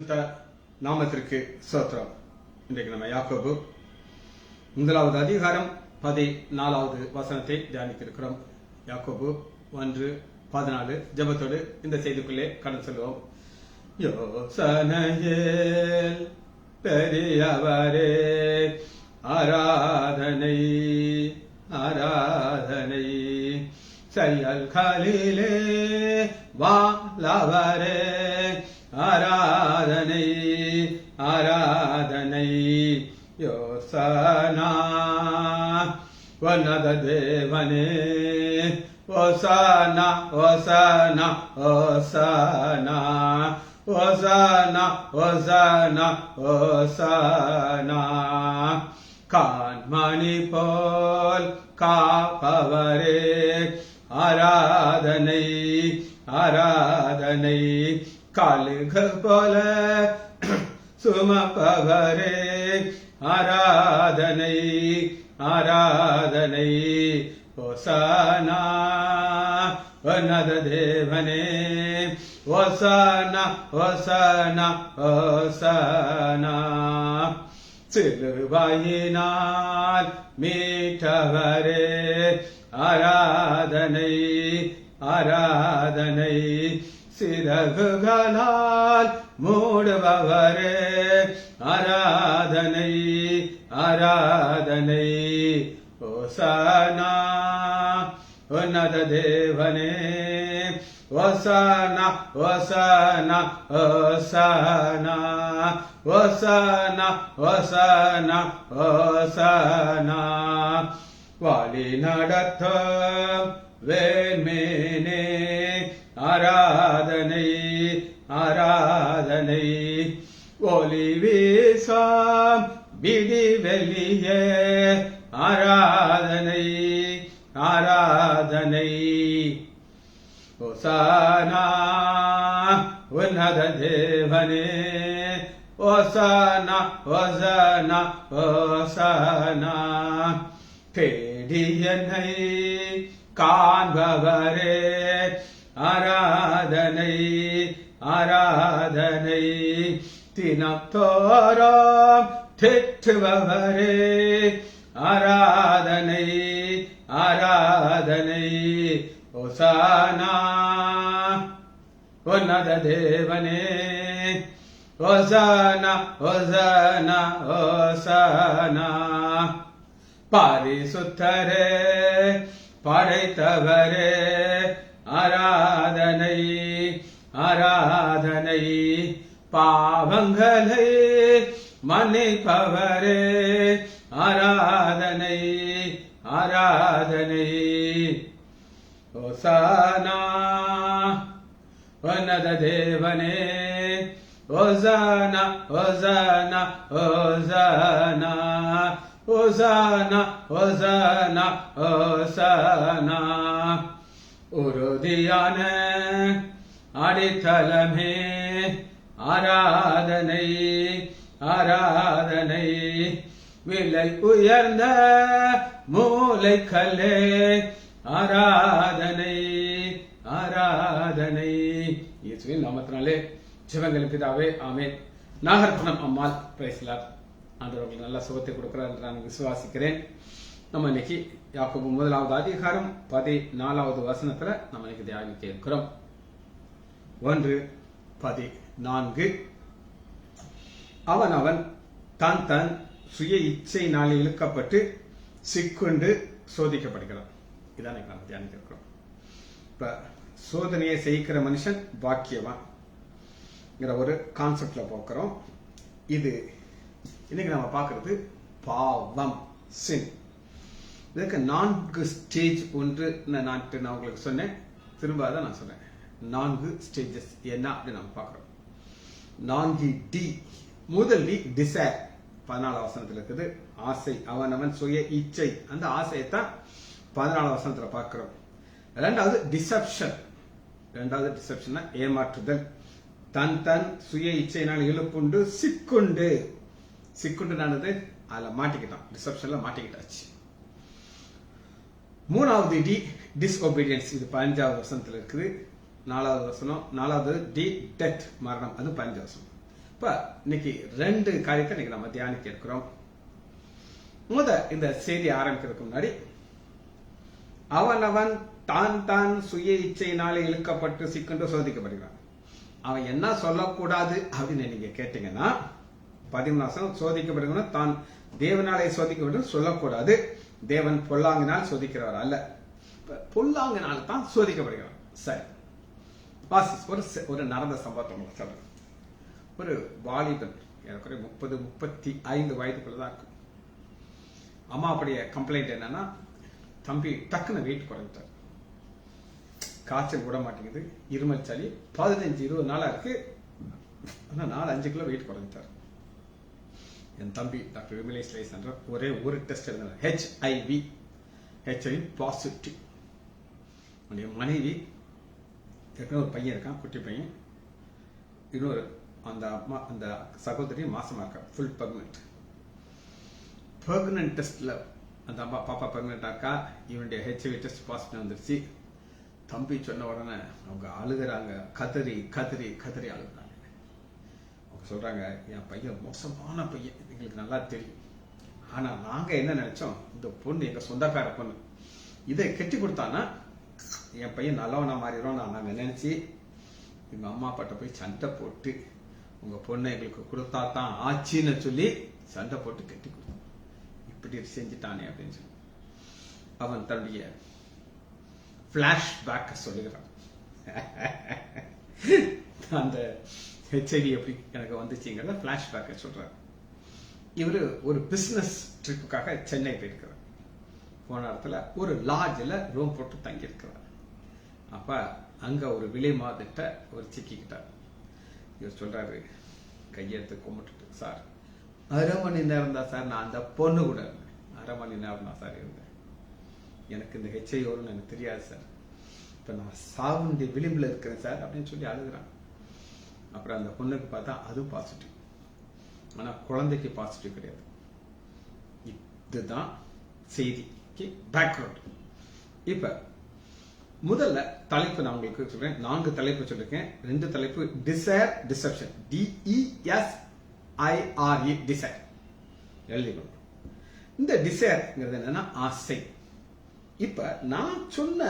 நாமத்திற்கு ஸ்தோத்திரம். இன்றைக்கு நம்ம யாக்கோபு 1வது அதிகாரம் 14வது வசனத்தை தியானித்திருக்கிறோம். யாக்கோபு 1:14 ஜெபத்தோடு இந்த செய்திக்குள்ளே கடந்து செல்வோம். யோசனையில் பெரியவரே ஆராதனை ஆராதனை, செயல்களிலே வாழவரே ஆராதனை ஆராதனை. யோசனா வனத தேவனே ஓசானா ஓசானா ஓசானா ஓசானா ஓசானா ஓசானா. கான்மணி போல் காப்பவரே ஆராதனை ஆராதனை. காலுகள் போல சுமப்பவரே ஆராதனை ஆராதனை. ஓசானா உன்னத தேவனே ஓசானா ஓசானா ஓசானா. சிலுவையினால் மீட்டவரே ஆராதனை ஆராதனை. சிறகுகளால் மூடுபவரே ஆராதனை ஆராதனை. ஓசானா உன்னத தேவனே ஓசானா ஓசானா ஓசானா ஓசானா ஓசானா ஓசானா. வாழி நடத்தும் வேண்மேனே ஆராதனை ஆராதனை. ஒளி வீசாம் விதி வெளியே ஆராதனை ஆராதனை. ஓசானா உன்னத தேவனே ஓசானா ஓசானா ஓசானா. தேடி என்னை காண்பவரே ஆராதனை ஆராதனை. தினத்தோறும் தேற்றுபவரே ஆராதனை ஆராதனை. ஓசானா உன்னத தேவனே ஓசானா ஓசானா ஓசானா. பரிசுத்தரே படைத்தவரே ஆராதனை ஆராதனை. பாவங்களை மன்னிப்பவரே ஆராதனை ஆராதனை. ஓசானா உன்னத தேவனே ஓசானா ஓசானா ஓசானா ஓசானா ஓசானா ஓசானா. உறுதியான அடித்தளமே ஆராதனை ஆராதனை. விலை உயர்ந்த மூளைக்கல்லே ஆராதனை ஆராதனை. இயேசுவின் நாமத்தினாலே ஜெபங்கள் பிதாவே ஆமென். நாகரத்னம் அம்மாள் பேசலார். ஆண்டவர்கள் நல்ல சுகத்தை கொடுக்கிறார் என்று நான் விசுவாசிக்கிறேன். நம்ம இன்னைக்கு யாக்கோபு 1வது அதிகாரம் 14வது வசனத்துல நம்ம இன்னைக்கு தியானிக்க இருக்கிறோம். 1:14. அவன் தன் தன் சுய இச்சையினாலே இழுக்கப்பட்டு சிக்குண்டு சோதிக்கப்படுகிறான். இதான் நம்ம தியானிக்க இருக்கிறோம். இப்ப சோதனையை செய்கிற மனுஷன் பாக்கியவான் ஒரு கான்செப்ட்ல பார்க்கிறோம். இது இன்னைக்கு நம்ம பார்க்கிறது பாவம், சின். இதுக்கு 4 ஸ்டேஜ் ஒன்று நான் உங்களுக்கு சொன்னேன். திரும்ப தான் நான் சொன்னேன். 4 ஸ்டேஜஸ் என்ன அப்படின்னு நம்ம பார்க்கிறோம். 4D. முதல் டி டிசைர் 14 வசனத்துல இருக்குது. ஆசை, அவன் சுய இச்சை. அந்த ஆசையைத்தான் 14 வசனத்துல பார்க்கிறோம். இரண்டாவது டிசப்ஷன். இரண்டாவது டிசப்ஷன் ஏமாற்றுதல். தன் தன் சுய இச்சையினால் இழுப்புண்டு சிக்குண்டு. சிக்குண்டு நானது அதுல மாட்டிக்கிட்டான், டிசப்ஷன்ல மாட்டிக்கிட்டாச்சு. மூணாவது டி டிஸ்ஒபீடியன்ஸ். இது 15வது வசனத்துல இருக்குது. 4வது வசனம். 4வது டி டெத், மரணம். அது 15வது வசனம். இப்ப இன்னைக்கு 2 காரியத்தை இன்னைக்கு நம்ம தியானிக்க இருக்கிறோம். இந்த செய்தி ஆரம்பிக்கிறதுக்கு முன்னாடி, அவனவன் தான் தான் சுய இச்சையினாலே இழுக்கப்பட்டு சிக்கென்று சோதிக்கப்படுகிறான். அவன் என்ன சொல்லக்கூடாது அப்படின்னு நீங்க கேட்டீங்கன்னா, 13 சோதிக்கப்படுகிறான். தான் தேவனாலே சோதிக்கப்பட்டு சொல்லக்கூடாது. தேவன் பொல்லாங்கினால் சோதிக்கிறவர் அல்ல. பொல்லாங்கினால் தான் சோதிக்கப்படுகிறான். சரி, ஒரு நடந்த சம்பவத்தை சொல்றேன். ஒரு வாலிபன் எனக்கு 30-35 வயதுக்குள்ளதான் இருக்கும். அம்மா அப்படிய கம்ப்ளைண்ட் என்னன்னா, தம்பி டக்குன்னு வெயிட் குறைஞ்சிட்டார். காய்ச்சல் விட மாட்டேங்குது, இருமல் சளி 15-20 நாளா இருக்கு. ஆனா 4-5 கிலோ வெயிட் குறைஞ்சிட்டார். என் தம்பி டாக்டர் விமலேஷ் என்ற ஒரே ஒரு டெஸ்ட் எழுதினார், HIV பாசிட்டிவ். உன்னுடைய மனைவி ஒரு பையன் இருக்கான், குட்டி பையன். இன்னொரு அந்த சகோதரி மாசமா இருக்கா, ஃபுல் பெர்மனன்ட் டெஸ்ட்ல அந்த அம்மா பாப்பா பெர்மனன்டா இருக்கா. இவனுடைய HIV டெஸ்ட் பாசிட்டிவ் வந்துருச்சு. தம்பி சொன்ன உடனே அவங்க அழுகுறாங்க, கதறி கதறி கதறி அழுகுறாங்க. அவங்க சொல்றாங்க, என் பையன் மோசமான பையன், எங்களுக்கு நல்லா தெரியும். ஆனா நாங்க என்ன நினைச்சோம், இந்த பொண்ணு எங்க சொந்தக்கார பொண்ணு, இதை கெட்டி கொடுத்தானா என் பையன் நல்லவனா மாறிடும் நாங்க நினைச்சு எங்க அம்மா அப்பாட்ட போய் சண்டை போட்டு, உங்க பொண்ணை எங்களுக்கு கொடுத்தா தான் ஆச்சின்னு சொல்லி சண்டை போட்டு கட்டி கொடுத்தோம். இப்படி செஞ்சுட்டானே அப்படின்னு சொல்லி அவன் தன்னுடைய பிளாஷ்பேக் சொல்லுகிறான். அந்த HIV எப்படி எனக்கு வந்துச்சுங்கிறத பிளாஷ்பேக் சொல்றாரு. இவரு ஒரு பிசினஸ் ட்ரிப்புக்காக சென்னை போயிருக்கிறார். போன இடத்துல ஒரு லாட்ஜில் ரூம் போட்டு தங்கி இருக்கிறார். அப்ப அங்க ஒரு விலை மாதிட்ட ஒரு சிக்கிக்கிட்டார். இவர் சொல்றாரு, கையெழுத்து கும்பிட்டுட்டு, சார் 1/2 மணி நேரம் தான் சார் நான் அந்த பொண்ணு கூட இருந்தேன். 1/2 மணி நேரம் தான் சார் இருந்தேன். எனக்கு இந்த HIV வரும்னு எனக்கு தெரியாது சார். இப்ப நான் சாவுடைய விளிம்புல இருக்கிறேன் சார் அப்படின்னு சொல்லி அழுகுறான். அப்புறம் அந்த பொண்ணுக்கு பார்த்தா அது பாசிட்டிவ், ஆனா குழந்தைக்கு பாசிட்டிவ் கிடையாது. இதுதான் செய்திக்கு பேக்ரவுண்ட். இப்ப முதல்ல தலைப்பு நான் உங்களுக்கு சொல்றேன். 4 தலைப்பு சொல்லிருக்கேன். 2 தலைப்பு டிசைர், டிசெப்ஷன். DESIRE, டிசைர் எழுதிக்கணும். இந்த டிசைர்ங்கிறது என்னன்னா ஆசை. இப்ப நான் சொன்ன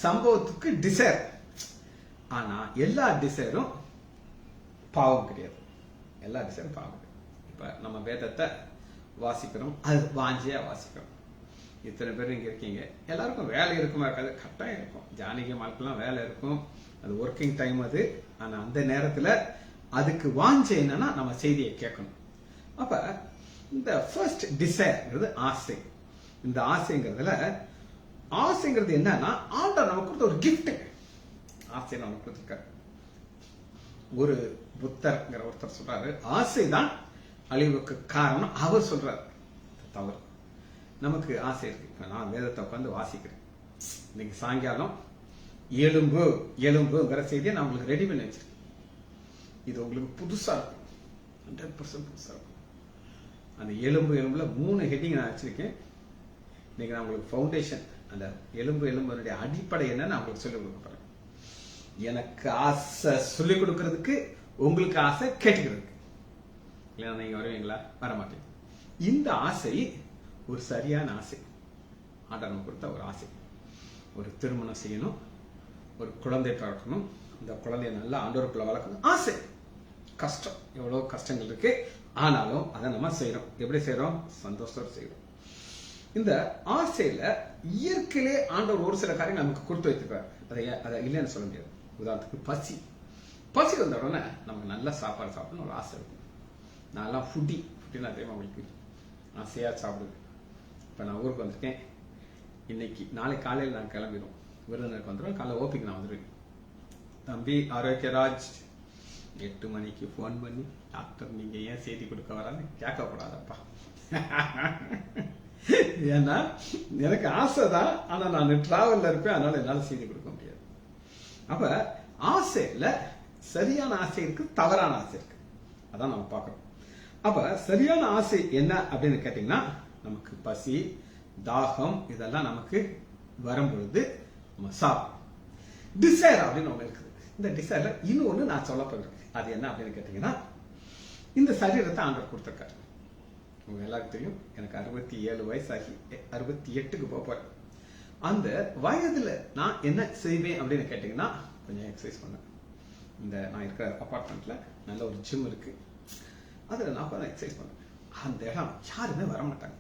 சம்பவத்துக்கு டிசைர், ஆனா எல்லா டிசைரும் பாவம் கிடையாது. எல்லா டிசைரும் பாவம் கிடையாது. இப்ப நம்ம வேதத்தை வாசிக்கிறோம், அது வாஞ்சியா வாசிக்கிறோம். இத்தனை பேர் இங்க இருக்கீங்க, எல்லாருக்கும் வேலை இருக்குமா இருக்காது, கட்டாயம் இருக்கும். ஜானகி மால்க்கெல்லாம் வேலை இருக்கும், அது ஒர்க்கிங் டைம் அது. ஆனா அந்த நேரத்துல அதுக்கு வாஞ்சை என்னன்னா நம்ம செய்தியை கேட்கணும். அப்ப இந்த ஃபர்ஸ்ட் டிசைர்ங்கிறது ஆசை. இந்த ஆசைங்கிறது என்னன்னா, ஆண்டவர் நமக்கு கொடுத்த ஒரு கிஃப்ட். ஆசை நமக்கு கொடுத்துருக்காரு. ஒரு புத்தர்ங்கிற ஒருத்தர் சொல்றாரு, ஆசைதான் அழிவுக்கு காரணம். அவர் சொல்றாரு, தவறு. நமக்கு ஆசை இருக்கு. இப்ப நான் வேதத்தை உட்காந்து வாசிக்கிறேன். இன்னைக்கு சாயங்காலம் எலும்புங்கிற செய்தியை நான் உங்களுக்கு ரெடி பண்ணி வச்சிருக்கேன். இது உங்களுக்கு புதுசா இருக்கும், 100% புதுசா இருக்கும். அந்த எலும்புல 3 ஹெட்டிங் நான் வச்சிருக்கேன். இன்னைக்கு நான் உங்களுக்கு ஃபவுண்டேஷன், அந்த எலும்புடைய அடிப்படை என்ன நான் உங்களுக்கு சொல்லிக் கொடுக்க போறேன். எனக்கு ஆசை சொல்லிக் கொடுக்கறதுக்கு, உங்களுக்கு ஆசை கேட்டுக்கிறதுக்கு. இல்லைன்னா நீங்க வருவீங்களா? வரமாட்டீங்க. இந்த ஆசை ஒரு சரியான ஆசை. ஆண்டவன் கொடுத்த ஒரு ஆசை. ஒரு திருமணம் செய்யணும், ஒரு குழந்தை பிறக்கணும், இந்த குழந்தைய நல்லா ஆண்டவருக்குள்ள வளர்க்கணும். ஆசை கஷ்டம், எவ்வளவு கஷ்டங்கள் இருக்கு. ஆனாலும் அதை நம்ம செய்யறோம். எப்படி செய்யறோம்? சந்தோஷத்தோடு செய்யறோம். இந்த ஆசையில இயற்கையிலே ஆண்டவர் ஒரு சில காரியம் நமக்கு கொடுத்து வைத்திருக்காரு. அதை இல்லைன்னு சொல்ல முடியாது. உதாரணத்துக்கு பசி வந்த உடனே நமக்கு நல்ல சாப்பாடு சாப்பிடணும் ஒரு ஆசை இருக்கும். நான் ஃபுட்டினா தெரியுமா உங்களுக்கு? ஆசையா சாப்பிடுவேன். இப்ப நான் ஊருக்கு வந்திருக்கேன். இன்னைக்கு நாளை காலையில் நான் கிளம்பிடும், விருதுநருக்கு வந்துடுவேன். காலைல ஓபிக்கு நான் வந்துடுவேன். தம்பி ஆரோக்கியராஜ் 8 மணிக்கு போன் பண்ணி, டாக்டர் நீங்க ஏன் செய்தி கொடுக்க வரான்னு கேட்கக்கூடாதப்பா. ஏன்னா எனக்கு ஆசைதான், ஆனா நான் டிராவல்ல இருப்பேன், அதனால என்னால செய்தி கொடுக்க முடியாது. அப்ப ஆசையில சரியான ஆசை இருக்கு, தவறான ஆசை இருக்கு. அதான் நம்ம பார்க்கறோம். அப்ப சரியான ஆசை என்ன அப்படின்னு கேட்டீங்கன்னா, நமக்கு பசி, தாகம் இதெல்லாம் நமக்கு வரும்பொழுது நம்ம சாப்பிடும். டிசைர் அப்படின்னு ஒண்ணு இருக்குது. இந்த டிசைர்ல இன்னொன்னு நான் சொல்ல போகிறேன். அது என்ன அப்படின்னு கேட்டீங்கன்னா, இந்த சரீரத்தை ஆண்டவர் கொடுத்திருக்காரு. உங்க எல்லாருக்கும் தெரியும், எனக்கு 67 வயசாகி 68க்கு போறேன். அந்த வயதுல நான் என்ன செய்வேன் அப்படின்னு கேட்டீங்கன்னா, கொஞ்சம் எக்ஸசைஸ் பண்ணேன். இந்த நான் இருக்கிற அபார்ட்மெண்ட்ல நல்ல ஒரு ஜிம் இருக்கு, அதுல நான் கொஞ்சம் எக்ஸசைஸ் பண்ணேன். அந்த இடம் யாருமே வரமாட்டாங்க,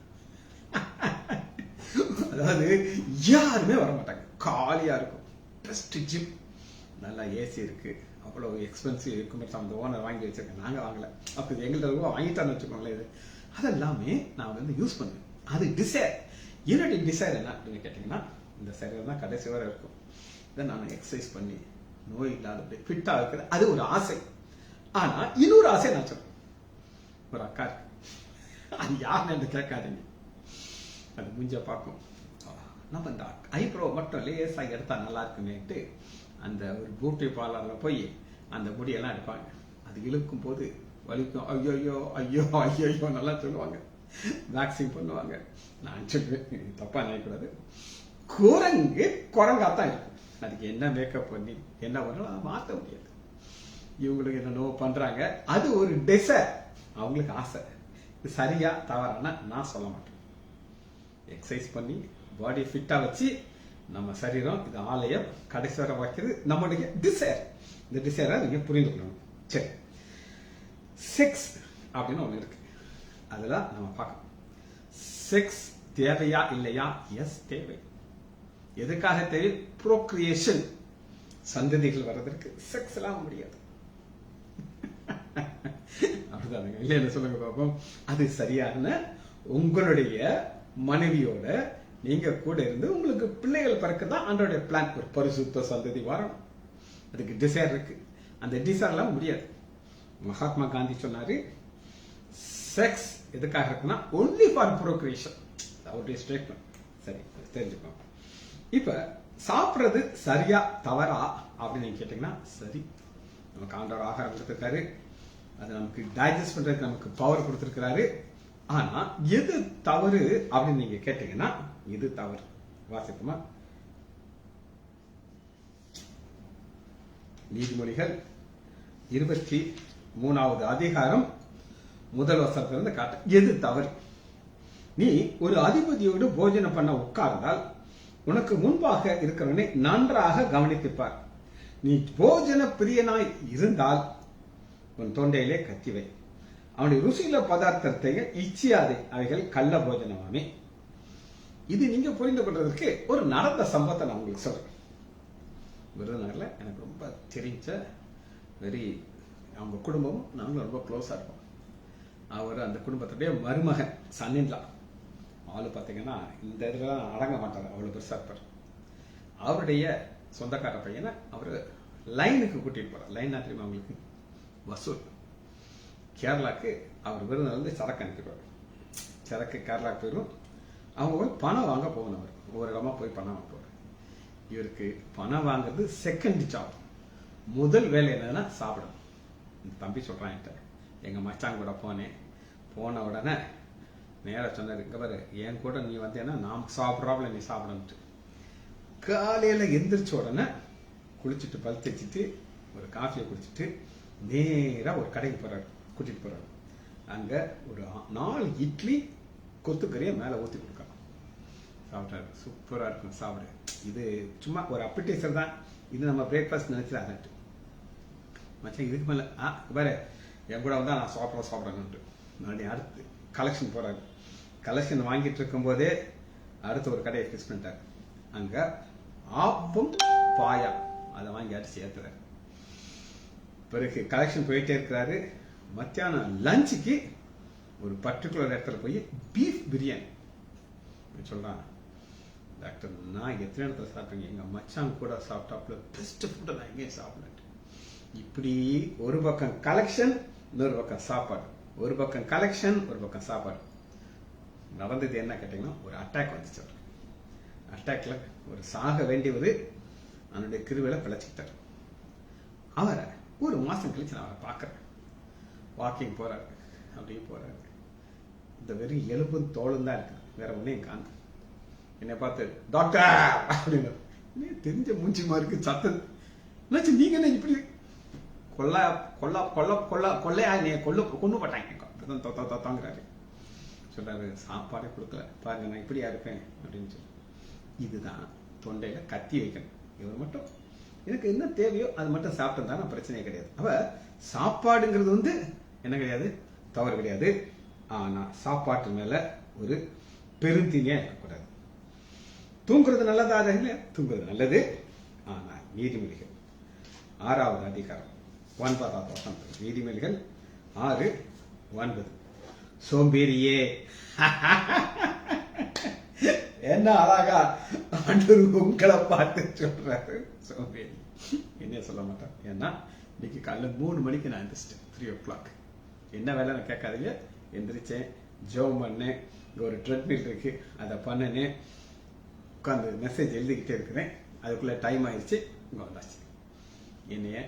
அதாவது யாருமே வரமாட்டாங்க, காலியா இருக்கும். பெஸ்ட் ஜிம், நல்லா ஏசி இருக்கு, அவ்வளவு எக்ஸ்பென்சிவ் இருக்கும். அந்த ஓனர் வாங்கி வச்சிருக்கேன், நாங்க வாங்கல. அப்ப எங்கள்கிட்ட ரூபா வாங்கிட்டான்னு வச்சுக்கோங்களேன். இது அதெல்லாமே நான் வந்து யூஸ் பண்ணுவேன். அது டிசைர். என்னுடைய டிசைர் என்ன அப்படின்னு கேட்டீங்கன்னா, இந்த சரீரம் தான் கடைசி வரை இருக்கும். இதை நான் எக்ஸசைஸ் பண்ணி நோய் இல்லாத ஃபிட்டா இருக்கிறது, அது ஒரு ஆசை. ஆனா இன்னொரு ஆசை நான் சொல்றேன். ஒரு அக்கா இருக்கு, அது யாருன்னு கேட்காதீங்க, அது முடிஞ்ச பார்க்கும். நம்ம இந்த ஐப்ரோ மட்டும் லேசா எடுத்தா நல்லா இருக்குமேட்டு அந்த ஒரு பியூட்டி பார்லர்ல போய் அந்த முடியெல்லாம் எடுப்பாங்க. அது இழுக்கும் போது வலிக்கும், ஐயோ ஐயோ ஐயோ ஐயோ நல்லா சொல்லுவாங்க. வேக்சிங் பண்ணுவாங்க. நான் சொல்லுவேன், தப்பா நினைக்கூடாது, குரங்காத்தான் இருக்கும். அதுக்கு என்ன மேக்கப் பண்ணி என்ன பண்ணலாம் மாற்ற முடியாது. இவங்களுக்கு என்னென்னோ பண்றாங்க, அது ஒரு டிசைர், அவங்களுக்கு ஆசை. இது சரியா தவறான நான் சொல்ல மாட்டேன். எக்ஸசைஸ் பண்ணி பாடி ஃபிட்டா வச்சு நம்ம சரீரம் இது ஆலயம் கடைசி வரை வைக்கிறது நம்முடைய டிசைர். இந்த டிசைரை நீங்க புரிந்து கொள்ளணும். சரி, செக்ஸ் அப்படின்னு ஒண்ணு இருக்கு, அதெல்லாம் நம்ம பார்க்கணும். செக்ஸ் தேவையா இல்லையா? எஸ், தேவை. எதுக்காக தேவை? ப்ரோக்ரியேஷன், சந்ததிகள் வர்றதற்கு. செக்ஸ் எல்லாம் முடியாது. அப்படிதானுங்க, இல்ல என்ன சொல்லுங்க பாப்போம். அது சரியான உங்களுடைய மனைவியோட நீங்க கூட இருந்து உங்களுக்கு பிள்ளைகள் பிறக்கதான் ஆண்டோடைய பிளான். ஒரு பரிசுத்த சந்ததி வரணும், அதுக்கு டிசைர் இருக்கு. அந்த டிசைர் எல்லாம் முடியாது. மகாத்மா காந்தி சொன்னாரு, செக்ஸ் எதுக்காக இருக்குன்னா ஒன்லி ஃபார் ப்ரோக்ரியேஷன். அவருடைய ஸ்டேட்மெண்ட். சரி, தெரிஞ்சுக்கோங்க. இப்ப சாப்பிடுறது சரியா தவறா அப்படின்னு நீங்க கேட்டீங்கன்னா, சரி, நமக்கு ஆண்டவர் ஆகாரம் கொடுத்திருக்காரு, அது நமக்கு டைஜஸ்ட் பண்றதுக்கு நமக்கு பவர் கொடுத்திருக்கிறாரு. ஆனா எது தவறு அப்படின்னு நீங்க கேட்டீங்கன்னா, இது தவறு. வாசிப்போமா? நீதிமொழிகள் 23வது அதிகாரம் முதல் வசனத்திலிருந்து காட்டு. எது தவறு? நீ ஒரு அதிபதியோடு போஜனம் பண்ண உட்கார்ந்தால் உனக்கு முன்பாக இருக்கிறவனை நன்றாக கவனித்துப்பார். நீ போஜன பிரியனாய் இருந்தால் உன் தொண்டையிலே கத்திவை. அவனுடைய ருசியில பதார்த்தத்தை இச்சியாதே, அவைகள் கள்ள போஜனமாமே. இது நீங்க புரிந்து கொள்றதுக்கு ஒரு நடந்த சம்பவத்தை நான் உங்களுக்கு சொல்றேன். விருதுநகர்ல எனக்கு ரொம்ப தெரிஞ்ச அவங்க குடும்பமும் நாங்களும் ரொம்ப க்ளோஸா இருப்போம். அவர் அந்த குடும்பத்துடைய மருமகன், சன்னின்லா. ஆளு பாத்தீங்கன்னா இந்த இதுல அடங்க மாட்டாரு, அவ்வளவு பெருசா இருப்பார். அவருடைய சொந்தக்கார பையனை அவரு லைனுக்கு கூட்டிட்டு போறார். லைன் தெரியுமா அவங்களுக்கு? வசூல். கேரளாக்கு அவர் விருதுநகர்ல சரக்கு அனுப்பிடுவார். சரக்கு கேரளாக்கு போயிடும். அவங்க போய் பணம் வாங்க போகணும். அவர் ஒவ்வொரு இடமா போய் பணம் வாங்க போவார். இவருக்கு பணம் வாங்குறது செகண்ட் ஜாப். முதல் வேலை என்னன்னா சாப்பிடணும். இந்த தம்பி சொல்றான், எங்க மச்சான் கூட போன உடனே நேர சொன்னாரு, இங்க பாரு, என் கூட நீ வந்தேன்னா நாம் சாப்பிட்றாப்புல நீ சாப்பிடணும். காலையில எந்திரிச்ச உடனே குளிச்சுட்டு பல் தேய்ச்சிட்டு ஒரு காஃபியை குடிச்சிட்டு நேரா ஒரு கடைக்கு போறாரு, கூட்டிட்டு போறாரு. அங்க ஒரு 4 இட்லி கொத்துக்கறியை மேல ஊத்தி கொடுக்கலாம். சாப்பிட்டாரு. சூப்பரா இருக்கும், சாப்பிடு. இது சும்மா ஒரு அப்பிடைசர் தான், இது நம்ம பிரேக்ஃபாஸ்ட் நினைச்சிடாது. மச்சான் இதுக்கு மேல பாரு, என் கூட வந்தா நான் சாப்பிடணும்ட்டு மறுபடியும் அடுத்து கலெக்ஷன் போறாரு. கலெக்ஷன் வாங்கிட்டு இருக்கும் போதே அடுத்த ஒரு கடையை பிக்ஸ் பண்ணிட்டாரு. அங்க ஆப்பம் பாயா அதை வாங்கி அடிச்சு ஏத்துறாரு. பிறகு கலெக்ஷன் போயிட்டே இருக்கிறாரு. மத்தியானம் லஞ்சுக்கு ஒரு பர்டிகுலர் இடத்துல போய் பீஃப் பிரியாணி சொல்றான். டாக்டர், நான் எத்தனை இடத்துல சாப்பிட்டேங்க, எங்க மச்சான் கூட சாப்பிட்டாப்புல பெஸ்ட் ஃபுட்டை நான் எங்கேயும் சாப்பிடல. இப்படி ஒரு பக்கம் கலெக்ஷன், இன்னொரு பக்கம் சாப்பாடு. ஒரு பக்கம் கலெக்ஷன், ஒரு பக்கம் சாப்பாடு. நடந்தது என்ன கேட்டீங்கன்னா, ஒரு அட்டாக் வந்துச்சு. அட்டாக்ல ஒரு சாக வேண்டியவர் அவனுடைய கிருவில பிழைச்சிக்கிட்டார். அவரை ஒரு மாசம் கழிச்சு நான் அவரை பார்க்கறேன். வாக்கிங் போறாரு, அப்படியே போறாரு. இந்த வெறும் எலும்பும் தோளும் தான் இருக்கு, வேற ஒன்னையும் காண. என்னை பார்த்து டாக்டர் அப்படின்னு தெரிஞ்ச மூஞ்சி மாதிரி இருக்கு. சத்தம் நீங்க என்ன இப்படி கொல்லா கொள்ளையா நீ கொண்டு போட்டாங்க சொல்றாரு. சாப்பாடே கொடுக்கல பாருங்க, நான் இப்படியா இருப்பேன் அப்படின்னு சொல்லி. இதுதான் தொண்டையில கத்தி வைக்கணும். இவர் மட்டும் எனக்கு என்ன தேவையோ அது மட்டும் சாப்பிட்டு பிரச்சனையே கிடையாது. அவ சாப்பாடுங்கிறது என்ன கிடையாது, தவறு கிடையாது. ஆனா சாப்பாட்டு மேல ஒரு பெருந்தீனியா இருக்கக்கூடாது. தூங்குறது நல்லதா இல்லையா? தூங்குறது நல்லது. ஆனா நீதிமொழிகள் 6வது அதிகாரம் 9வது வசனம், நீதிமொழிகள் 6:9, சோம்பேறியே என்ன அழகா ஆண்டவர் உங்களை பார்த்து சொல்றாரு, சோம்பேறி. என்ன சொல்ல மாட்டேன், ஏன்னா இன்னைக்கு காலைல 3 மணிக்கு நான் எந்திரிச்சிட்டேன். 3 o'clock. என்ன வேலை கேட்காதீங்க. எந்திரிச்சேன், ஜெபம் பண்ணேன், ஒரு ட்ரெட்மில் இருக்கு அதை பண்ணனேன், உட்காந்து மெசேஜ் எழுதிக்கிட்டே இருக்கிறேன். அதுக்குள்ள டைம் ஆயிடுச்சு, இங்க வந்தாச்சு. என்னைய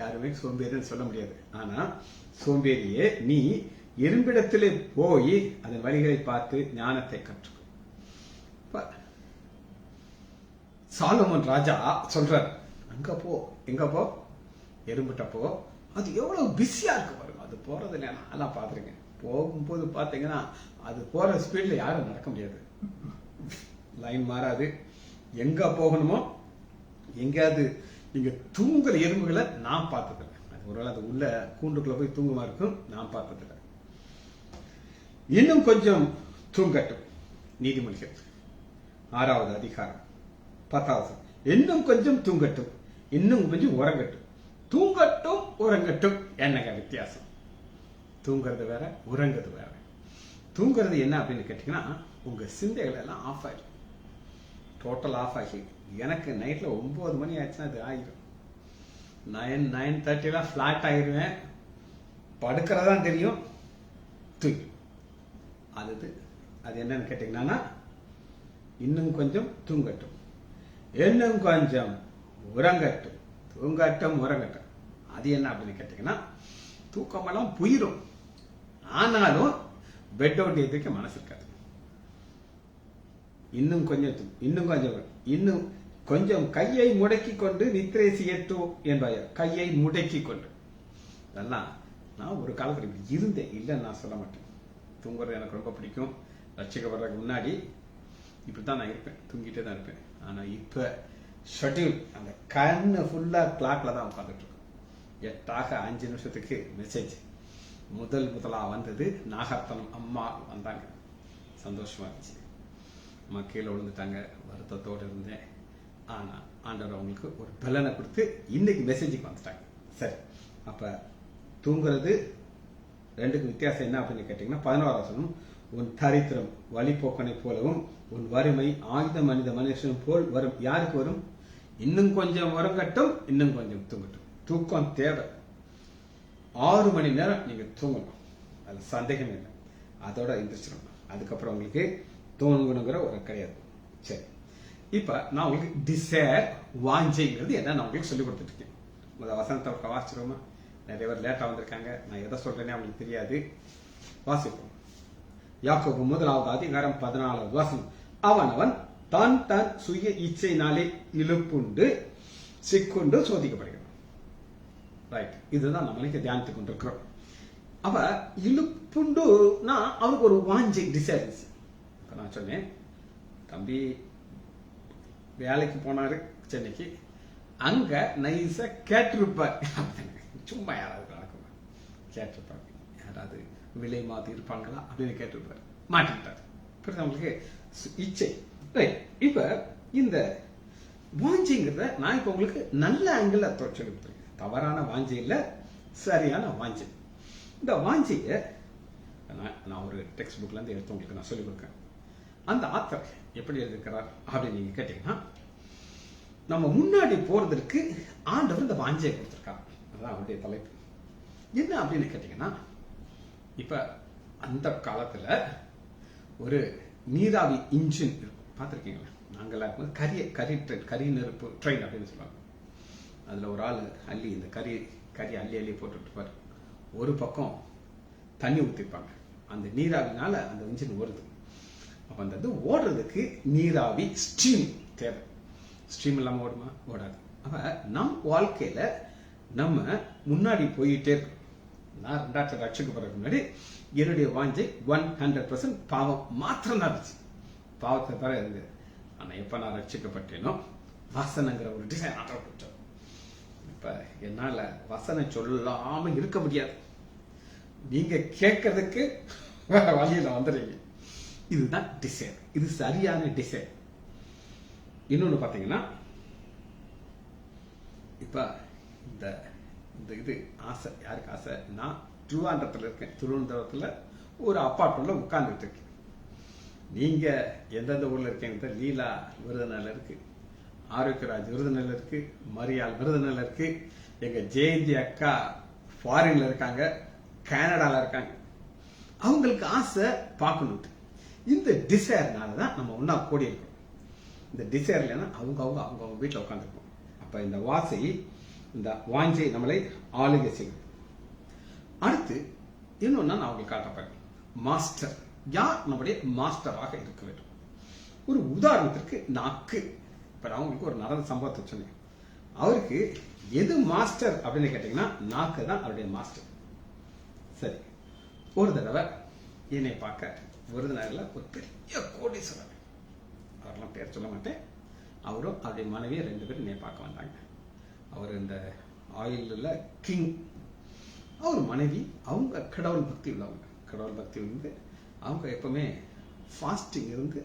யாருமே சோம்பேறின்னு சொல்ல முடியாது. ஆனா சோம்பேறியே, நீ எறும்பிடத்திலே போய் அதன் வழிகளை பார்த்து ஞானத்தை கற்றுக்கோ. சாலமோன் ராஜா சொல்றார், அங்க போ, எங்க போ, எறும்பிட்ட போ. அது எவ்வளவு பிஸியா இருக்கு பாருங்க. அது போறது இல்லையா, நான் பாத்துருக்கேன். போகும்போது பாத்தீங்கன்னா அது போற ஸ்பீட்ல யாரும் நடக்க முடியாது. லைன் மாறாது. எங்க போகணுமோ, எங்கேயாவது நீங்க தூங்குற எறும்புகளை நான் பார்த்ததில்லை. அது ஒருவேளை அது உள்ள கூண்டுக்குள்ள போய் தூங்குமா இருக்கும், நான் பார்த்ததில்லை. இன்னும் கொஞ்சம் தூங்கட்டும். நீதிமொழிகள் 6வது அதிகாரம் 10வது, இன்னும் கொஞ்சம் தூங்கட்டும், இன்னும் கொஞ்சம் உறங்கட்டும். தூங்கட்டும் உறங்கட்டும் என்னங்க வித்தியாசம்? தூங்குறது வேற, உறங்குறது வேற. தூங்குறது என்ன அப்படின்னு கேட்டீங்கன்னா, உங்க சிந்தைகள் எல்லாம் ஆஃப் ஆயிடும், டோட்டல் ஆஃப் ஆகி. எனக்கு நைட்ல 9 மணி ஆச்சுன்னா அது ஆயிரும். 9:30 ஃபிளாட் ஆயிருவேன். படுக்கிறதான் தெரியும், தூங்கி. அது என்னன்னு கேட்டீங்கன்னா, இன்னும் கொஞ்சம் தூங்கட்டும், இன்னும் கொஞ்சம் உறங்கட்டும், தூங்கட்டும் உறங்கட்டும். அது என்ன அப்படின்னு கேட்டீங்கன்னா, தூக்கமெல்லாம் புயிரும். ஆனாலும் பெட் அவுட் எதுக்கு மனசு இருக்காது. இன்னும் கொஞ்சம் கையை முடக்கி கொண்டு நித்திரை செய்யட்டும் என்பார். கையை முடக்கி கொண்டு. அதெல்லாம் நான் ஒரு காலத்துல இப்படி இருந்தேன், இல்லைன்னு நான் சொல்ல மாட்டேன். தூங்குறது எனக்கு ரொம்ப பிடிக்கும். ரட்சிக்கப்படுறதுக்கு முன்னாடி இப்படித்தான் நான் இருப்பேன், தூங்கிட்டே தான் இருப்பேன். ஆனா இப்ப ஷெட்யூல், அந்த கண்ணு ஃபுல்லா கிளாக்ல தான் உட்காந்துட்டு இருக்கும். 8:05 நிமிஷத்துக்கு மெசேஜ் முதலா வந்தது. நாகர்த்தனம் அம்மா வந்தாங்க, சந்தோஷமா இருந்துச்சு. அம்மா கீழே விழுந்துட்டாங்க, வருத்தத்தோடு இருந்தேன். ஆனா ஆண்டவர் அவங்களுக்கு ஒரு பலனை கொடுத்து இன்னைக்கு மெசேஜுக்கு வந்துட்டாங்க. சரி, அப்ப தூங்குறது ரெண்டுக்கும் வித்தியாசம் என்ன அப்படின்னு கேட்டீங்கன்னா, 11வது வசனம், உன் தரித்திரம் வழிபோக்கனை போலவும் உன் வறுமை ஆயுத மனுஷன் போல் வரும். யாருக்கு வரும்? இன்னும் கொஞ்சம் உறங்கட்டும், இன்னும் கொஞ்சம் தூங்கட்டும். தூக்கம் தேவை. 6 மணி நேரம் நீங்க தூங்கணும், அது சந்தேகம் இல்லை. அதோட எந்திரிச்சிடணும். அதுக்கப்புறம் உங்களுக்கு தூங்கணுங்கிற ஒரு கிடையாது. சரி, இப்ப நான் உங்களுக்கு டிசைர், வாஞ்சைங்கிறது என்ன நான் உங்களுக்கு சொல்லி கொடுத்துட்டு இருக்கேன். முதல் வசனத்தை வாசிச்சிருவோமா? நிறைய பேர் லேட்டா வந்திருக்காங்க, நான் எதை சொல்றேனே அவங்களுக்கு தெரியாது. வாசிப்போம். யாக்கோபு 1வது அதிகாரம் 14வது வசனம், அவன் தான் தன் சுய இச்சையினாலே இழுப்புண்டு சிக்குண்டு சோதிக்கப்படுகிறான். ரைட், இதுதான் நம்மளுக்கு தியானித்துக் கொண்டிருக்கிறோம். அவ இழுப்புண்டுனா அவனுக்கு ஒரு வாஞ்சை, டிசைர்ஸ். இப்ப நான் சொன்னேன், தம்பி வேலைக்கு போனாரு சென்னைக்கு, அங்க நைஸா கேட்டிருப்பார். சும்மா யாராவது நடக்கும் கேட்டிருப்பாங்க, யாராவது விலை மாத்தி இருப்பாங்களா அப்படின்னு கேட்டிருப்பாரு, மாட்டிக்கிட்டாரு. அவங்களுக்கு இச்சை. ரைட், இப்ப இந்த வாஞ்சைங்கிறத நான் இப்ப உங்களுக்கு நல்ல ஆங்கிள் சொல்லி கொடுத்துருக்கேன். தவறான வாஞ்சை இல்ல, சரியான வாஞ்சை. இந்த வாஞ்சைய நான் ஒரு டெக்ஸ்ட் புக்ல இருந்து எடுத்து உங்களுக்கு நான் சொல்லிக் கொடுக்கேன். அந்த ஆத்தர் எப்படி எழுதிருக்கிறார் அப்படின்னு நீங்க கேட்டீங்கன்னா, நம்ம முன்னாடி போறதுக்கு ஆண்டவர் இந்த வாஞ்சையை கொடுத்திருக்கார். அதான் அவருடைய தலைப்பு. என்ன அப்படின்னு கேட்டீங்கன்னா, இப்ப அந்த காலத்துல ஒரு நீராவி இன்ஜின் பார்த்திருக்கீங்களா? நாங்கெல்லாம் கரி நெருப்பு ட்ரெயின் அப்படின்னு சொல்லுவாங்க. அதுல ஒரு ஆள் அள்ளி இந்த கறி அள்ளி போட்டுட்டு இருப்பாரு. ஒரு பக்கம் தண்ணி ஊத்திருப்பாங்க. அந்த நீராவினால அந்த இன்ஜின் ஓடுது. அப்ப அந்த இது ஓடுறதுக்கு நீராவி ஸ்ட்ரீம் தேவை. ஸ்ட்ரீம் இல்லாம ஓடுமா? ஓடாது. அப்ப நம் வாழ்க்கையில நம்ம முன்னாடி போயிட்டே இருக்கோம். நான் 2,000 ரட்சிக்கப்படுறதுக்கு முன்னாடி என்னுடைய வாஞ்சை 100% பாவம் மாத்திரம் தான் இருந்துச்சு. பாவத்தை தர இருந்தது. ஆனா எப்ப நான் ரட்சிக்கப்பட்டேனோ வசனங்கிற ஒரு டிசைன் ஆட்டப்பட்டோம். இப்ப என்னால வசனம் சொல்லாம இருக்க முடியாது. நீங்க கேட்கறதுக்கு வேற வழியில வந்துடுறீங்க. இதுதான் டிசைன். இது சரியான டிசைன். இன்னொன்னு பாத்தீங்கன்னா, இப்ப இந்த இது ஆசை யாருக்கு ஆசை? நான் திருவாண்டத்துல இருக்கேன். திருவனந்தபுரத்துல ஒரு அப்பார்ட்மெண்ட்ல உட்கார்ந்துட்டு இருக்கேன். நீங்க எந்தெந்த ஊர்ல இருக்கீங்க? லீலா விருதுநகர்ல இருக்கு, ஆரோக்கியராஜ் விருதுநகர்ல இருக்கு, மரியாள் விருதுநகர்ல இருக்கு, எங்க ஜெயந்தி அக்கா ஃபாரின்ல இருக்காங்க, கனடால இருக்காங்க. அவங்களுக்கு ஆசை பார்க்கணும். இந்த டிசைர்னாலதான் நம்ம ஒன்னா கூடி இருக்கோம். இந்த டிசைர் இல்லைன்னா அவங்க வீட்டில் உட்காந்துருக்கோம். அப்ப இந்த வாசை, இந்த வாஞ்சை நம்மளை ஆளுகை செய்யும். அடுத்து இன்னொன்னா நான் அவங்களுக்கு காட்டப்பேன். மாஸ்டர் யார்? நம்முடைய மாஸ்டராக இருக்க வேண்டும். ஒரு உதாரணத்திற்கு நாக்கு. இப்ப நான் உங்களுக்கு ஒரு நடந்த சம்பவத்தை சொன்னேன். அவருக்கு எது மாஸ்டர் அப்படின்னு கேட்டீங்கன்னா நாக்கு தான் அவருடைய மாஸ்டர். சரி, ஒரு தடவை என்னை பார்க்க விருதுநகர்ல ஒரு பெரிய கோடீஸ்வரர், அவரெல்லாம் பேர் சொல்ல மாட்டேன், அவரும் அவருடைய மனைவியை 2 பேரும் என்னை பார்க்க வந்தாங்க. அவர் இந்த ஆயில்ல கிங். அவர் மனைவி அவங்க கடவுள் பக்தி உள்ளவங்க. கடவுள் பக்தி வந்து அவங்க எப்பவுமே ஃபாஸ்டிங் இருந்து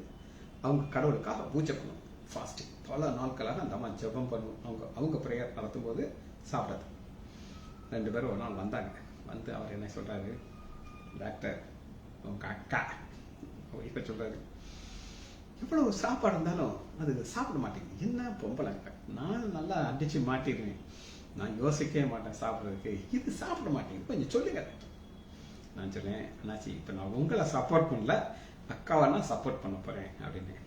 அவங்க கடவுளுக்காக பூஜை பண்ணுவாங்க. ஃபாஸ்டிங் பல நாட்களாக அந்த அம்மா ஜெபம் பண்ணுவோம். அவங்க ப்ரேயர் நடத்தும் போது சாப்பிடாது. 2 பேரும் ஒரு நாள் வந்தாங்க. வந்து அவர் என்ன சொல்றாரு, டாக்டர் உங்க அக்கா இப்ப சொல்றாரு, இவ்வளவு சாப்பாடு இருந்தாலும் அது சாப்பிட மாட்டேங்குது. என்ன பொம்பளை? நான் நல்லா அடிச்சு மாட்டிடுவேன். நான் யோசிக்கவே மாட்டேன் சாப்பிட்றதுக்கு. இது சாப்பிட மாட்டேங்குது, கொஞ்சம் சொல்லுங்க. நான் சொன்னேன், அண்ணாச்சி இப்ப நான் உங்களை சப்போர்ட் பண்ணல, அக்காவை நான் சப்போர்ட் பண்ண போறேன் அப்படின்னு.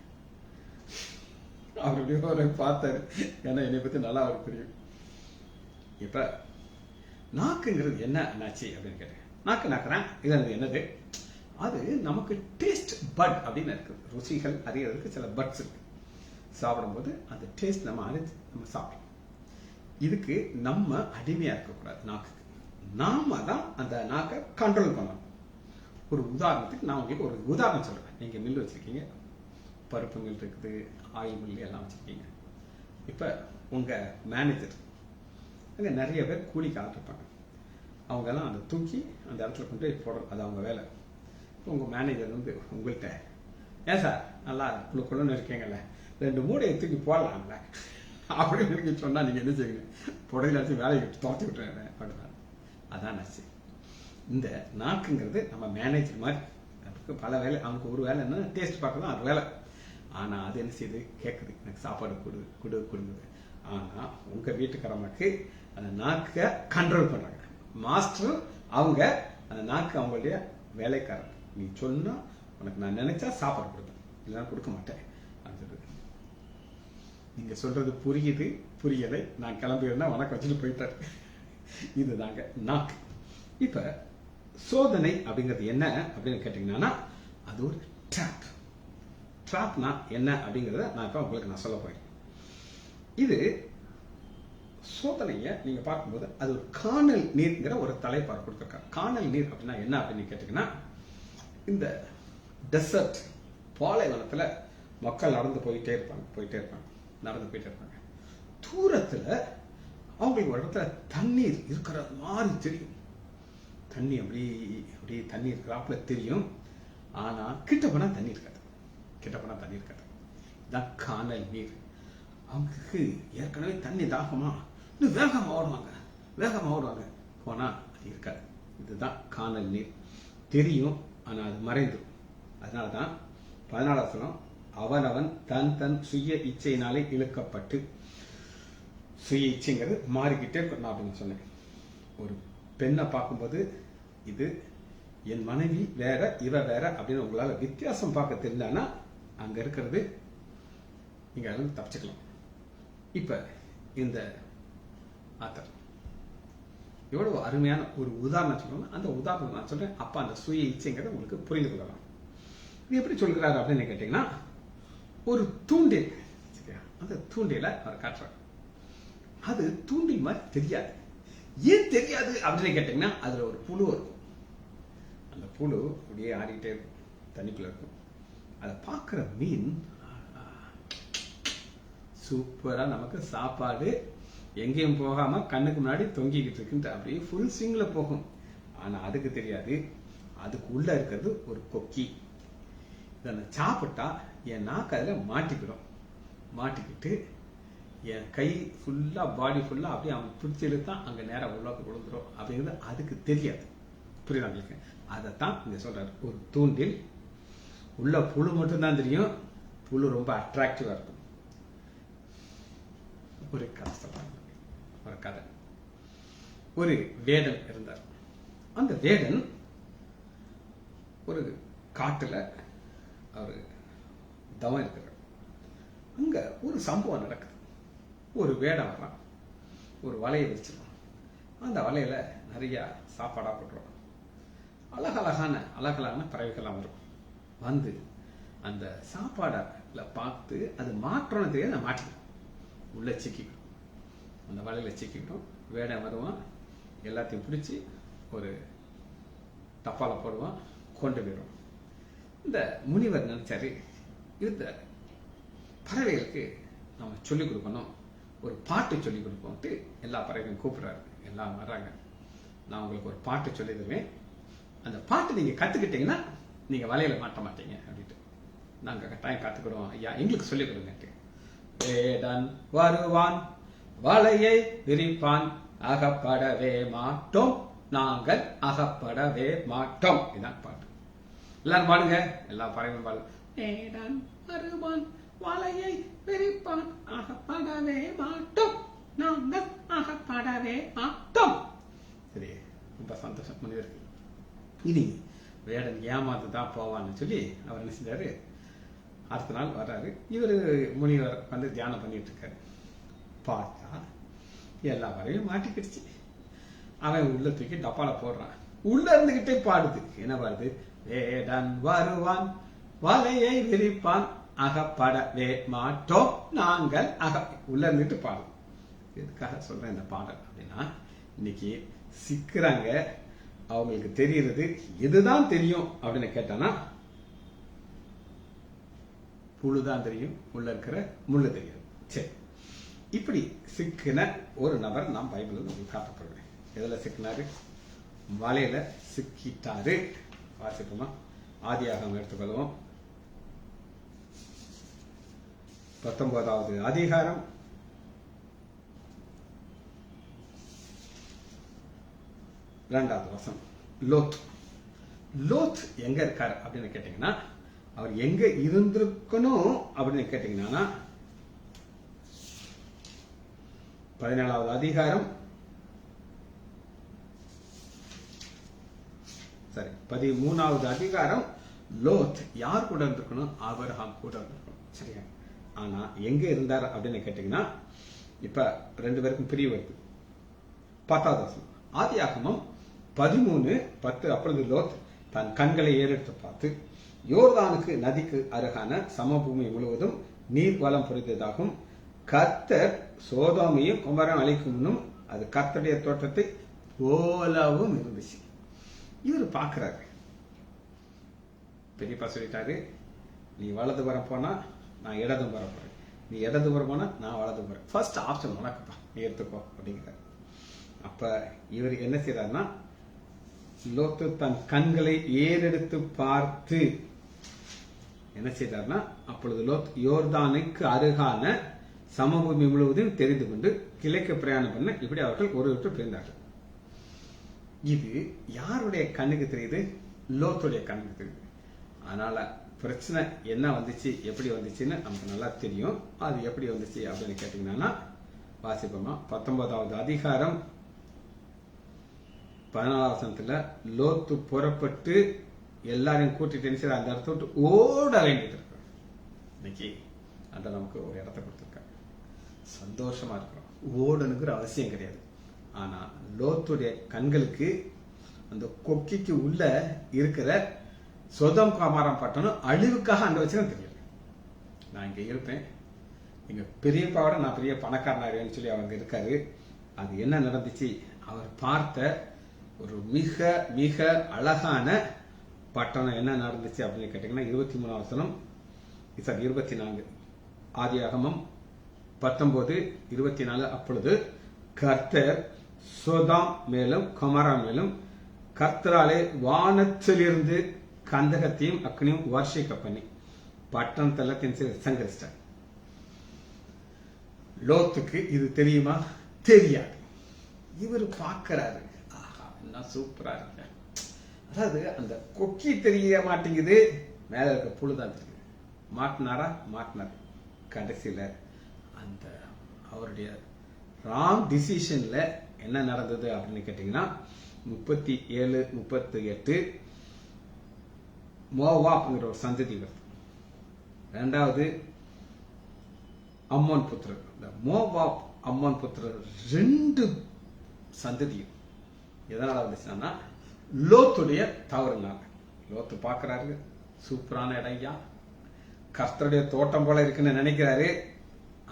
அவருடைய பார்த்தாரு. ஏன்னா என்னை பத்தி நல்லா அவருக்கு தெரியும். இப்ப நாக்குங்கிறது என்ன அண்ணாச்சி அப்படின்னு கேட்டேன். நாக்கு நாக்குறேன், இது என்னது? அது நமக்கு டேஸ்ட் பட் அப்படின்னு இருக்கு. ருசிகள் அறியறதுக்கு சில பட்ஸ் இருக்கு. சாப்பிடும்போது அந்த டேஸ்ட் நம்ம அறிஞ்சு நம்ம சாப்பிடணும். இதுக்கு நம்ம அடிமையா இருக்கக்கூடாது. நாக்குக்கு நாம தான் அந்த நாக்கை கண்ட்ரோல் பண்ணணும். ஒரு உதாரணத்துக்கு நான் உங்களுக்கு ஒரு உதாரணம் சொல்றேன். நீங்க மில் வச்சிருக்கீங்க, பருப்பு மில் இருக்குது, ஆயில் மில் எல்லாம் வச்சிருக்கீங்க. இப்ப உங்க மேனேஜர் அங்க நிறைய பேர் கூலிக்கு ஆட்டிருப்பாங்க. அவங்க எல்லாம் அந்த தூக்கி அந்த இடத்துல கொண்டு போய் போடுறது, அது அவங்க வேலை. உங்க மேனேஜர் வந்து உங்கள்கிட்ட, ஏன் சார் நல்லா குழுன்னு இருக்கீங்கல்ல, 2 மூடையை தூக்கி போடலாம்ல அப்படின்னு நீங்க சொன்னா நீங்க என்ன செய்வீங்க? புடையிலாச்சும் வேலையை துரத்தி விட்டுறேன் அப்படின்னா. அதான் நச்சு. இந்த நாக்குங்கிறது நம்ம மேனேஜர் மாதிரி. அதுக்கு பல வேலை. அவனுக்கு ஒரு வேலை என்ன, டேஸ்ட் பார்க்கறது அது வேலை. ஆனா அது என்ன செய்யுது? கேட்குது, எனக்கு சாப்பாடு கொடுங்குது. ஆனா உங்க வீட்டுக்காரங்களுக்கு அந்த நாக்கை கண்ட்ரோல் பண்றாங்க. மாஸ்டர் அவங்க, அந்த நாக்கு அவங்களுடைய வேலைக்காரன். நீ சொன்னா உனக்கு நான் நினைச்சா சாப்பாடு கொடுப்பேன், இல்லைன்னா கொடுக்க மாட்டேன். நீங்க சொல்றது புரியுது, புரியலை, நான் கிளம்பிடுறேன்னா வணக்கம் வச்சுட்டு போயிட்டாரு. இதுதாங்க நாக்கு. இப்ப சோதனை அப்படிங்கிறது என்ன அப்படின்னு கேட்டீங்கன்னா, அது ஒரு ட்ராப். ட்ராப்னா என்ன அப்படிங்கறத நான் இப்ப உங்களுக்கு நான் சொல்ல போறேன். இது சோதனையை நீங்க பார்க்கும்போது அது ஒரு காணல் நீர்ங்கிற ஒரு தலைப்பார் கொடுத்திருக்காங்க. காணல் நீர் அப்படின்னா என்ன அப்படின்னு கேட்டீங்கன்னா, இந்த டெசர்ட் பாலைவனத்துல மக்கள் நடந்து போயிட்டே இருப்பாங்க. தூரத்துல அவங்களுக்கு ஒரு இடத்துல தண்ணீர் இருக்கிற மாதிரி தெரியும். தண்ணி அப்படி தண்ணி இருக்கிறாப்புல தெரியும். ஆனா கிட்ட போனா தண்ணி இருக்காது. இதான் காணல் நீர். அவங்களுக்கு ஏற்கனவே தண்ணி தாகமா, இன்னும் வேகமா ஓடுவாங்க. போனா அது இருக்காது. இதுதான் காணல் நீர். தெரியும், ஆனா அது மறைந்துடும். அதனாலதான் 14 வசனம், அவனவன் தன் சுய இச்சையினாலே இழுக்கப்பட்டு, சுய இச்சைங்கிறது மாறிக்கிட்டே இருக்கணும் அப்படின்னு சொன்னேன். ஒரு பெண்ணை பார்க்கும்போது இது என் மனைவி வேற, இவ வேற அப்படின்னு உங்களால வித்தியாசம் பார்க்க தெரிஞ்சானா அங்க இருக்கிறது நீங்க அதில் தப்பிச்சுக்கலாம். இப்ப இந்த ஆத்தர் எவ்வளவு அருமையான ஒரு உதாரணம் சொல்லணும். அந்த உதாரணம் நான் சொல்றேன். அப்ப அந்த சுய இச்சைங்கிறத உங்களுக்கு புரிந்து கொள்ளலாம். இது எப்படி சொல்கிறாரு அப்படின்னு கேட்டீங்கன்னா, ஒரு தூண்டில், அந்த தூண்டில அவர் காட்டுறார். அது தூண்டில் மாதிரி தெரியாது. ஏன் தெரியாது அப்படின்னு கேட்டீங்கன்னா அதுல ஒரு புழு இருக்கும். அந்த புழு அப்படியே ஆடிட்டே இருக்கும், தண்ணிக்குள்ள இருக்கும். அதை பார்க்குற மீன் சூப்பரா நமக்கு சாப்பாடு எங்கேயும் போகாம கண்ணுக்கு முன்னாடி தொங்கிக்கிட்டு இருக்குன்ட்டு அப்படியே ஃபுல் ஸ்விங்ல போகும். ஆனா அதுக்கு தெரியாது அதுக்கு உள்ள இருக்கிறது ஒரு கொக்கி. இதை சாப்பிட்டா என் நாக்கு அதில் மாட்டிக்கிட்டு என் கை ஃபுல்லா பாடி ஃபுல்லா அப்படியே அவன் பிடிச்சி இழுத்தான் அங்க நேரம் உள்ள விழுந்துரும் அப்படிங்கிறது அதுக்கு தெரியாது. புரியுதா உங்களுக்கு? அதைத்தான் இங்க சொல்றாரு. ஒரு தூண்டில் உள்ள புழு மட்டும்தான் தெரியும். புழு ரொம்ப அட்ராக்டிவா இருக்கும். ஒரு கதை. ஒரு வேடன் இருந்தார். அந்த வேடன் ஒரு காட்டுல அவரு தவம் இருக்கிறார். அங்க ஒரு சம்பவம் நடக்குது. ஒரு வேடம் வர்றான், ஒரு வலையை வச்சிருவான். அந்த வலையில நிறைய சாப்பாடா போட்டுருவான். அழகழகான பறவைகள்லாம் வரும். வந்து அந்த சாப்பாடுல பார்த்து அது மாற்றம்னு தெரியாது, மாட்டிடும், உள்ள சிக்கிக்கும். அந்த வலையில சிக்கிக்கிட்டோம். வேடம் வருவான், எல்லாத்தையும் பிடிச்சி ஒரு டப்பால போடுவான், கொண்டு போயிடும். இந்த முனிவர் நினைச்சாரு, இந்த பறவைகளுக்கு நம்ம சொல்லிக் கொடுக்கணும், ஒரு பாட்டு சொல்லிக் கொடுப்போம்ட்டு எல்லா பறவையும் கூப்பிடுறாரு. எல்லாம் வர்றாங்க. நான் உங்களுக்கு ஒரு பாட்டு சொல்லி தருவேன், அந்த பாட்டு நீங்க கத்துக்கிட்டீங்கன்னா நீங்க வலையில மாட்ட மாட்டீங்க அப்படின்ட்டு. நாங்க கட்டாயம் கத்துக்கிறோம் ஐயா, எங்களுக்கு சொல்லிக் கொடுங்க. வேடன் வருவான், வலையை விரிப்பான், அகப்படவே மாட்டோம், நாங்கள் அகப்படவே மாட்டோம். இதுதான் பாட்டு. எல்லாரும் பாடுங்க. எல்லா பறவையும் பாடு. வேடன் வருவான், வலையை விரிப்பான், அகப்படவே மாட்டோம், நாங்கள் அகப்படவே மாட்டோம். சரி, ரொம்ப சந்தோஷம் முனிவருக்கு. இனி வேடன் ஏமாந்து தான் போவான்னு சொல்லி அவர் என்ன செஞ்சாரு, அடுத்த நாள் வர்றாரு. இவரு முனிவர் வந்து தியானம் பண்ணிட்டு இருக்காரு. பார்த்தா எல்லா வரையும் மாட்டிக்கிடுச்சு. அவன் உள்ள தூக்கி டப்பால போடுறான். உள்ள இருந்துகிட்டே பாடுது. என்ன பாடுது? வேடன் வருவான், வலையை விரிப்பான், அகப்படவே மாட்டோம், நாங்கள் உள்ள இருந்துட்டு பாடும். எதுக்காக சொல்றேன் இந்த பாடல் அப்படின்னா, இன்னைக்கு சிக்கிறாங்க, அவங்களுக்கு தெரிகிறது எதுதான் தெரியும் அப்படின்னு கேட்டானா புழுதான் தெரியும், உள்ள இருக்கிற முள்ளு தெரியாது. சரி, இப்படி சிக்கின ஒரு நபர் நாம் பைபிளில் உங்களுக்கு காட்டப்படுவேன். எதுல சிக்கினாரு? வலையில சிக்கிட்டாரு. வாசிப்போமா? ஆதியாகமம் எடுத்துக்கொள்வோம். 19வது அதிகாரம் 2வது வசனம். லோத் எங்க இருக்காரு அப்படின்னு கேட்டீங்கன்னா, அவர் எங்க இருந்திருக்கணும் அப்படின்னு கேட்டீங்கன்னா 17வது அதிகாரம் 13வது அதிகாரம். லோத் யார் கூட இருந்திருக்கணும்? ஆபிரகாம் கூட இருந்திருக்கணும். சரியா? ஆனா எங்க இருந்தார் அப்படின்னு கேட்டீங்கன்னா, இப்ப 2 பேருக்கும் பிரிவு வருது. 10வது வசனம். ஆதியாகமம் 13:10. அப்பொழுது லோத் தன் கண்களை ஏறெடுத்து பார்த்து, யோர்தானுக்கு நதிக்கு அருகான சமபூமி முழுவதும் நீர் வளம் பொறித்ததாகும். கர்த்தர் சோதோமையும் குமரம் அழிக்கும் முன்னும் அது கர்த்தருடைய தோட்டத்தை போலவும் இருந்துச்சு. இவர் பாக்குறாரு. பெரியப்பா சொல்லிட்டாரு, நீ வலது புறம் போனா நான் இடது புறம் போறேன், நீ இடது புறம் போனா நான் வலது புறம். ஃபர்ஸ்ட் ஆப்ஷன் உனக்குப்பா, நீ எடுத்துக்கோ அப்படிங்கிறார். அப்ப இவர் என்ன செய்யறாருன்னா, லோத்து தன் கண்களை ஏறெடுத்து பார்த்து என்ன செய்தார்னா, அப்பொழுது லோத் யோர்தானுக்கு அருகான சமபூமி முழுவதும் தெரிந்து கொண்டு கிழக்கு பிரயாணம் பண்ண இப்படி அவர்கள் ஒருவருக்கு பிரிந்தார்கள். இது யாருடைய கண்ணுக்கு தெரியுது? லோத்துடைய கண்ணுக்கு தெரியுது. அதனால பிரச்சனை என்ன வந்துச்சு, எப்படி வந்துச்சுன்னு நமக்கு நல்லா தெரியும். அது எப்படி வந்துச்சு அப்படின்னு கேட்டீங்கன்னா, வாசிப்போமா? 19வது அதிகாரம் 14வது வசனத்துல, லோத்து புறப்பட்டு எல்லாரையும் கூட்டிட்டு அந்த இடத்த விட்டு ஓட வேண்டியது இருக்கு. இன்னைக்கு அந்த நமக்கு ஒரு இடத்த கொடுத்துருக்க, சந்தோஷமா இருக்கிறோம். ஓடணுங்கிற அவசியம் கிடையாது. ஆனா லோத்துடைய கண்களுக்கு அந்த கொக்கிக்கு உள்ள இருக்கிற சொதம் காமாரம் பட்டணும் அழிவுக்காக அங்க வச்சுதான் தெரியல. நான் இங்க இருப்பேன், எங்க பெரியப்பாவோட நான் பெரிய பணக்காரனாருன்னு சொல்லி அவங்க இருக்காரு. அது என்ன நடந்துச்சு அவர் பார்த்த ஒரு மிக மிக அழகான பட்டணம் என்ன நடந்துச்சு அப்படின்னு கேட்டீங்கன்னா 23 வசனம் 24 ஆதியாகமம் 19:24. அப்பொழுது கர்த்தர் சோதாம் மேலும் கொமரா மேலும் கர்த்தராலே வானத்திலிருந்து கந்தகத்தையும் அக்னியும் வர்ஷிக்க பண்ணி பட்டணத்தெல்லாத்தையும் சங்கரிச்சிட்டார். லோத்துக்கு இது தெரியுமா? தெரியாது. இவர் பார்க்கிறாரு, ஆஹா என்ன சூப்பரா இருக்க. அதாவது அந்த கொக்கி தெரிய மாட்டேங்குது, மேல இருக்க புழுதான் தெரியுது. மாட்டினார். கடைசியில அந்த அவருடைய ராங் டிசிஷன்ல என்ன நடந்தது அப்படின்னு கேட்டீங்கன்னா 37-38 மோவாப்ங்கிற ஒரு சந்ததி வருது. ரெண்டாவது அம்மோன் புத்திரர். இந்த மோவாப் அம்மோன் புத்திரர் 2 சந்ததியும் எதனால வந்துச்சுன்னா லோத்துடைய தவறுனால. லோத்து பாக்குறாரு, சூப்பரான இடையா, கர்த்தருடைய தோட்டம் போல இருக்குன்னு நினைக்கிறாரு.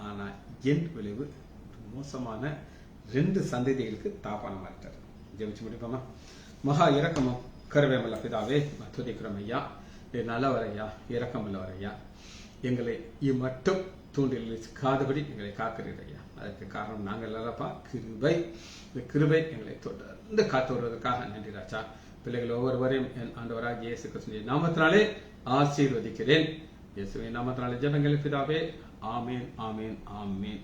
ஆனா என் விளைவு மோசமான 2 சந்ததிகளுக்கு தாப்பான மாறிட்டார். ஜெபிச்சு முடிப்போமா? மகா இரக்கமும் கருவேமல்ல பிதாவே, துதிக்கிறோம் ஐயா, நல்லவரையா, இரக்கமுள்ளவரையா, எங்களை இம்மட்டும் தூண்டில் காதபடி எங்களை காக்கிறீர் ஐயா. அதற்கு காரணம் நாங்கள் அல்லப்பா, கிருபை. இந்த கிருபை எங்களை தொடர்ந்து காத்து வருவதற்காக நன்றி ராஜா. பிள்ளைகள் ஒவ்வொருவரையும் என் ஆண்டவராக இயேசு கிறிஸ்துவின் நாமத்தினாலே ஆசீர்வதிக்கிறேன். இயேசுவின் நாமத்தினாலே ஜெபங்கள் பிதாவே. ஆமேன், ஆமேன், ஆமேன்.